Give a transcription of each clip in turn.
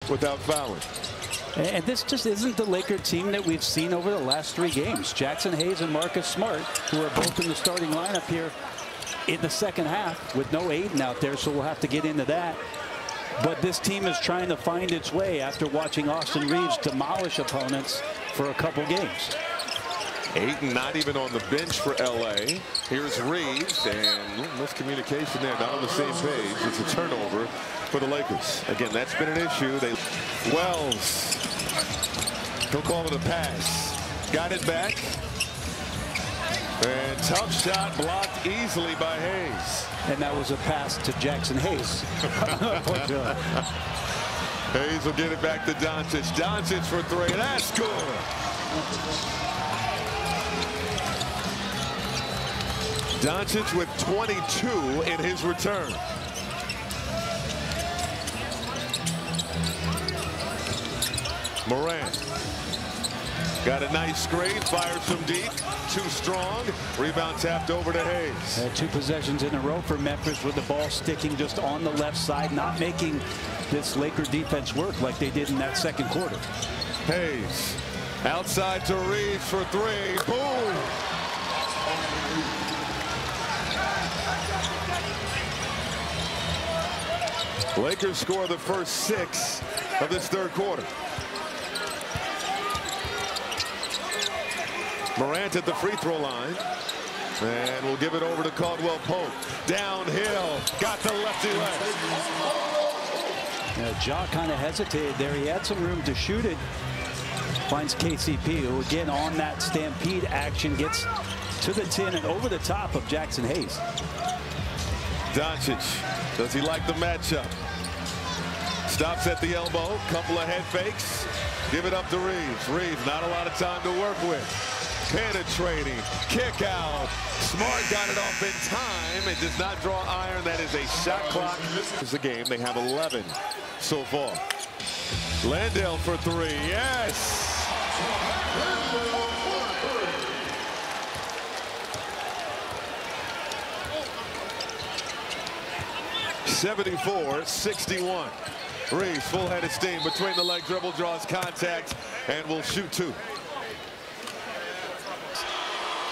without fouling. And this just isn't the Laker team that we've seen over the last 3 games. Jackson Hayes and Marcus Smart, who are both in the starting lineup here in the second half with no Aiden out there, so we'll have to get into that. But this team is trying to find its way after watching Austin Reeves demolish opponents for a couple games. Aiden not even on the bench for LA. Here's Reeves, and miscommunication there, not on the same page. It's a turnover for the Lakers. Again, that's been an issue. Wells, he'll call it a pass. Got it back. And tough shot blocked easily by Hayes. And that was a pass to Jackson Hayes. Hayes will get it back to Doncic. Doncic for 3. That's good. Doncic with 22 in his return. Morant got a nice screen, fires from deep, too strong. Rebound tapped over to Hayes. 2 possessions in a row for Memphis with the ball sticking just on the left side, not making this Laker defense work like they did in that second quarter. Hayes outside to Reeves for 3. Boom. Lakers score the first 6 of this third quarter. Morant at the free throw line. And we'll give it over to Caldwell Pope. Downhill. Got the lefty leg. Ja kind of hesitated there. He had some room to shoot it. Finds KCP, who again on that stampede action gets to the 10 and over the top of Jackson Hayes. Doncic, does he like the matchup? Stops at the elbow. Couple of head fakes. Give it up to Reeves. Reeves, not a lot of time to work with. Penetrating, kick out. Smart got it off in time. It does not draw iron. That is a shot clock. This is the game. They have 11 so far. Landale for 3. Yes. (74-61). Reeves full head of steam between the leg dribble, draws contact, and will shoot 2.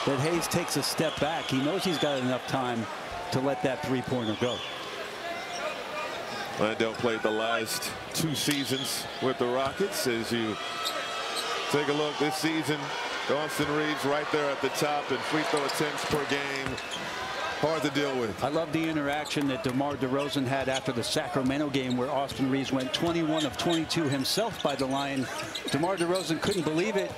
But Hayes takes a step back. He knows he's got enough time to let that 3-pointer go. Landale played the last 2 seasons with the Rockets. As you take a look this season, Austin Reeves right there at the top in free throw attempts per game. Hard to deal with. I love the interaction that DeMar DeRozan had after the Sacramento game, where Austin Reeves went 21 of 22 himself by the line. DeMar DeRozan couldn't believe it.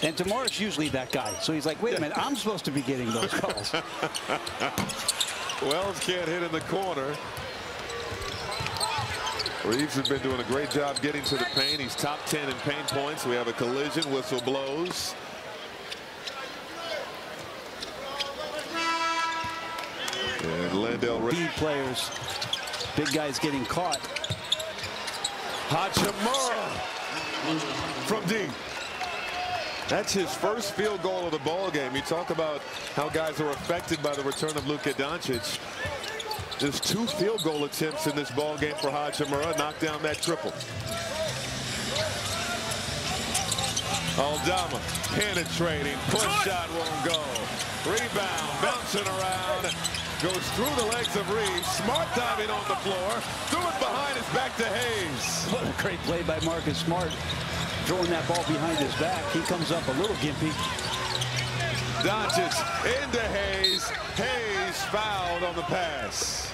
And DeMar's usually that guy. So he's like, wait a minute, I'm supposed to be getting those calls. Wells can't hit in the corner. Reeves has been doing a great job getting to the paint. He's top 10 in paint points. We have a collision. Whistle blows. And Landale. Big players, big guys getting caught. Hachimura from deep. That's his first field goal of the ball game. You talk about how guys are affected by the return of Luka Doncic. Just 2 field goal attempts in this ball game for Hachimura. Knocked down that triple. Aldama penetrating. Push shot won't go. Rebound. Bouncing around. Goes through the legs of Reeves. Smart diving on the floor. Threw it behind his back to Hayes. What a great play by Marcus Smart. Throwing that ball behind his back. He comes up a little gimpy. Doncic into Hayes. Hayes fouled on the pass.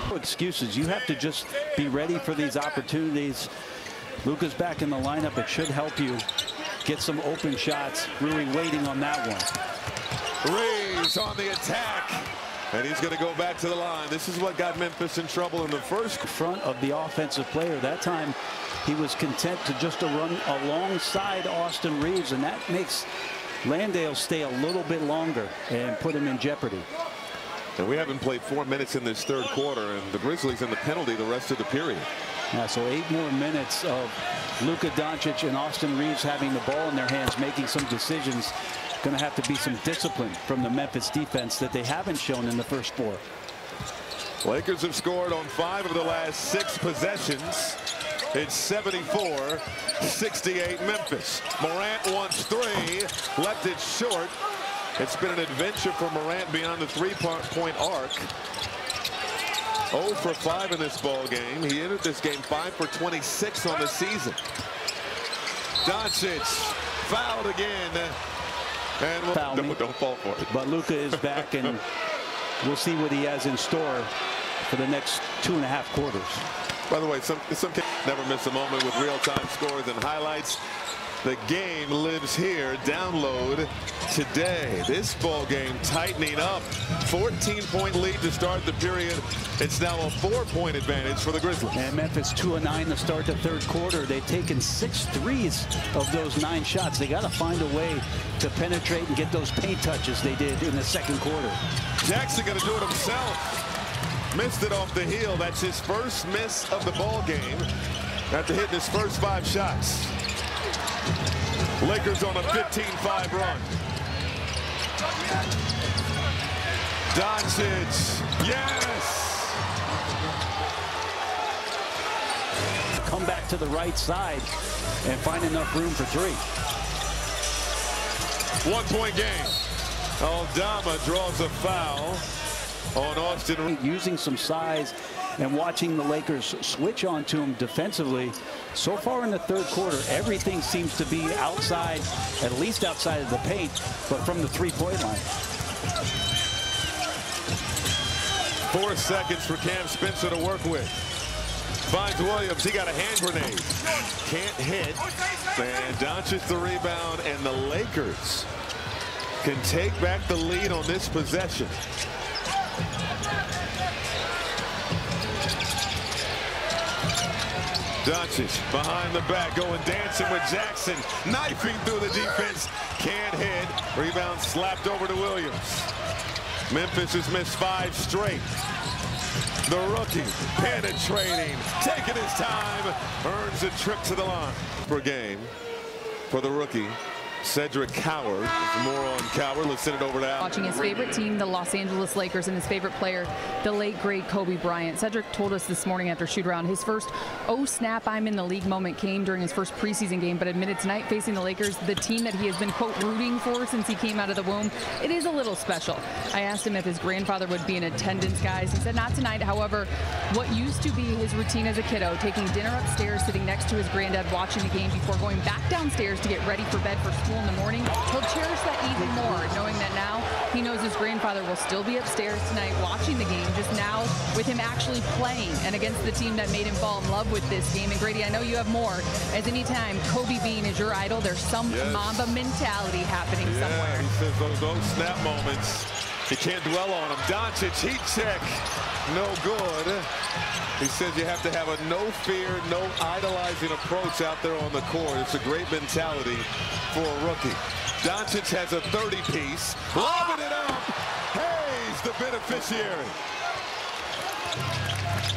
No excuses. You have to just be ready for these opportunities. Luka's back in the lineup. It should help you get some open shots. Really waiting on that one. Reeves on the attack. And he's going to go back to the line. This is what got Memphis in trouble in the first. Front of the offensive player. That time he was content to just run alongside Austin Reeves, and that makes Landale stay a little bit longer and put him in jeopardy. And we haven't played 4 minutes in this third quarter, and the Grizzlies in the penalty the rest of the period. Yeah, so 8 more minutes of Luka Doncic and Austin Reeves having the ball in their hands, making some decisions. Going to have to be some discipline from the Memphis defense that they haven't shown in the first 4. Lakers have scored on 5 of the last 6 possessions. It's 74-68 Memphis. Morant wants 3, left it short. It's been an adventure for Morant beyond the 3-point arc. 0 for 5 in this ball game. He entered this game 5 for 26 on the season. Doncic fouled again. And don't fall for it. But Luka is back, and we'll see what he has in store for the next 2.5 quarters. By the way, some never miss a moment with real-time scores and highlights. The game lives here. Download today. This ball game tightening up. 14-point lead to start the period. It's now a 4-point advantage for the Grizzlies. And Memphis 2-9 to start the 3rd quarter. They've taken 6 threes of those 9 shots. They got to find a way to penetrate and get those paint touches they did in the 2nd quarter. Jackson going to do it himself. Missed it off the heel. That's his first miss of the ball game after hitting his first 5 shots. Lakers on a 15-5 run. Doncic, yes! Come back to the right side and find enough room for 3. 1-point game. Aldama draws a foul on Austin. Using some size and watching the Lakers switch onto him defensively. So far in the 3rd quarter, everything seems to be outside, at least outside of the paint, but from the 3-point line. 4 seconds for Cam Spencer to work with. Finds Williams. He got a hand grenade. Can't hit. And Doncic the rebound, and the Lakers can take back the lead on this possession. Doncic behind the back, going dancing with Jackson, knifing through the defense, can't hit. Rebound slapped over to Williams. Memphis has missed 5 straight. The rookie penetrating, taking his time, earns a trip to the line. Per game for the rookie. Cedric Coward. More on Coward. Let's send it over to Al. Watching his favorite team, the Los Angeles Lakers, and his favorite player, the late, great Kobe Bryant. Cedric told us this morning after shoot-around his first snap, I'm in the league moment came during his first preseason game, but admitted tonight facing the Lakers, the team that he has been, quote, rooting for since he came out of the womb, it is a little special. I asked him if his grandfather would be in attendance, guys. He said not tonight. However, what used to be his routine as a kiddo, taking dinner upstairs, sitting next to his granddad, watching the game before going back downstairs to get ready for bed for school in the morning, he'll cherish that even more, knowing that now he knows his grandfather will still be upstairs tonight watching the game, just now with him actually playing and against the team that made him fall in love with this game. And Grady, I know you have more, as anytime Kobe Bean is your idol, there's some Mamba mentality happening somewhere. He says those snap moments, you can't dwell on them. Doncic, heat check, no good. He says you have to have a no fear, no idolizing approach out there on the court. It's a great mentality for a rookie. Doncic has a 30-piece, lobbing it up. Hayes, the beneficiary.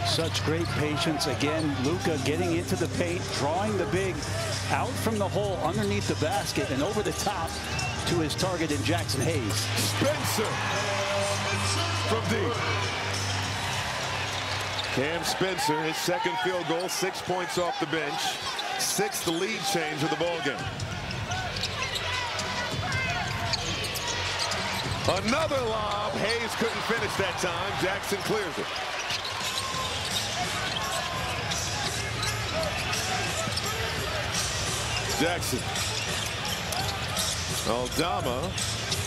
Such great patience. Again, Luka getting into the paint, drawing the big out from the hole underneath the basket and over the top to his target in Jackson Hayes. Spencer from deep. Cam Spencer, his 2nd field goal, 6 points off the bench. 6th lead change of the ball game. Another lob. Hayes couldn't finish that time. Jackson clears it. Jackson. Aldama.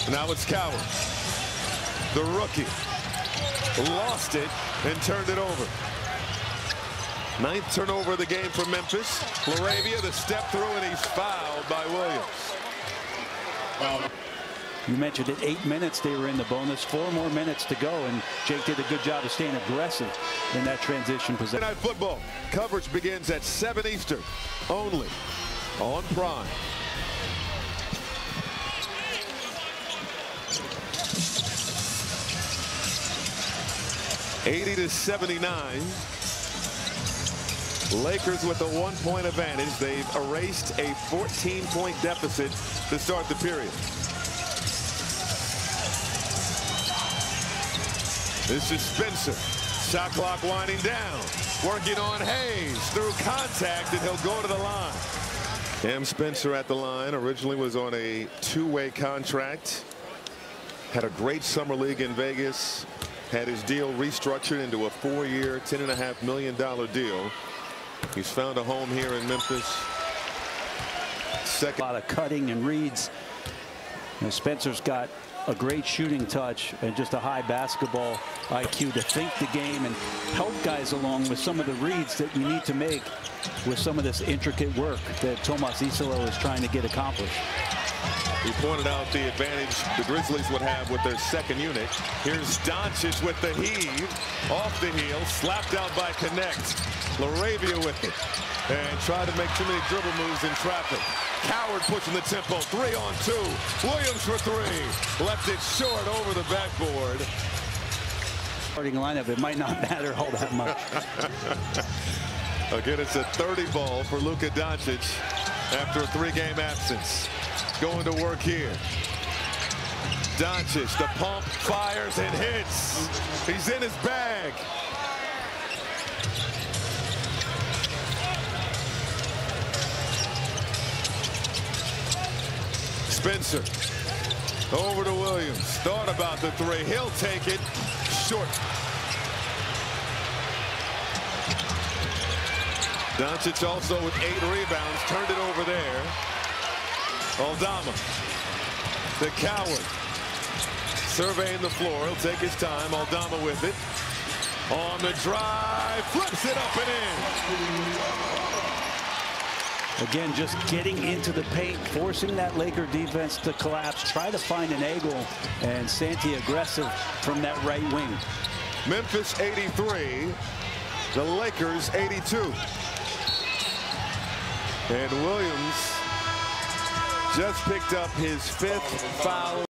Now it's Coward. The rookie. Lost it and turned it over. 9th turnover of the game for Memphis. Laravia, the step through, and he's fouled by Williams. You mentioned it, 8 minutes they were in the bonus, 4 more minutes to go, and Jake did a good job of staying aggressive in that transition possession. Night football coverage begins at 7 Eastern, only on Prime. (80-79). Lakers with a 1-point advantage. They've erased a 14-point deficit to start the period. This is Spencer. Shot clock winding down. Working on Hayes through contact, and he'll go to the line. Cam Spencer at the line. Originally was on a two-way contract. Had a great summer league in Vegas. Had his deal restructured into a 4-year, $10.5 million deal. He's found a home here in Memphis. A lot of cutting and reads. And Spencer's got a great shooting touch and just a high basketball IQ to think the game and help guys along with some of the reads that you need to make with some of this intricate work that Tomas Isolo is trying to get accomplished. He pointed out the advantage the Grizzlies would have with their second unit. Here's Doncic with the heave. Off the heel. Slapped out by Connect. LaRavia with it. And tried to make too many dribble moves in traffic. Coward pushing the tempo. 3-on-2. Williams for three. Left it short over the backboard. Starting lineup, it might not matter all that much. Again, it's a 30 ball for Luka Doncic after a 3-game absence. Going to work here. Doncic, the pump, fires and hits. He's in his bag. Spencer over to Williams. Thought about the three. He'll take it. Short. Doncic also with 8 rebounds. Turned it over there. Aldama. The Coward. Surveying the floor. He'll take his time. Aldama with it. On the drive. Flips it up and in. Again, just getting into the paint, forcing that Laker defense to collapse, try to find an angle, and Santi aggressive from that right wing. Memphis 83, the Lakers 82. And Williams just picked up his 5th foul.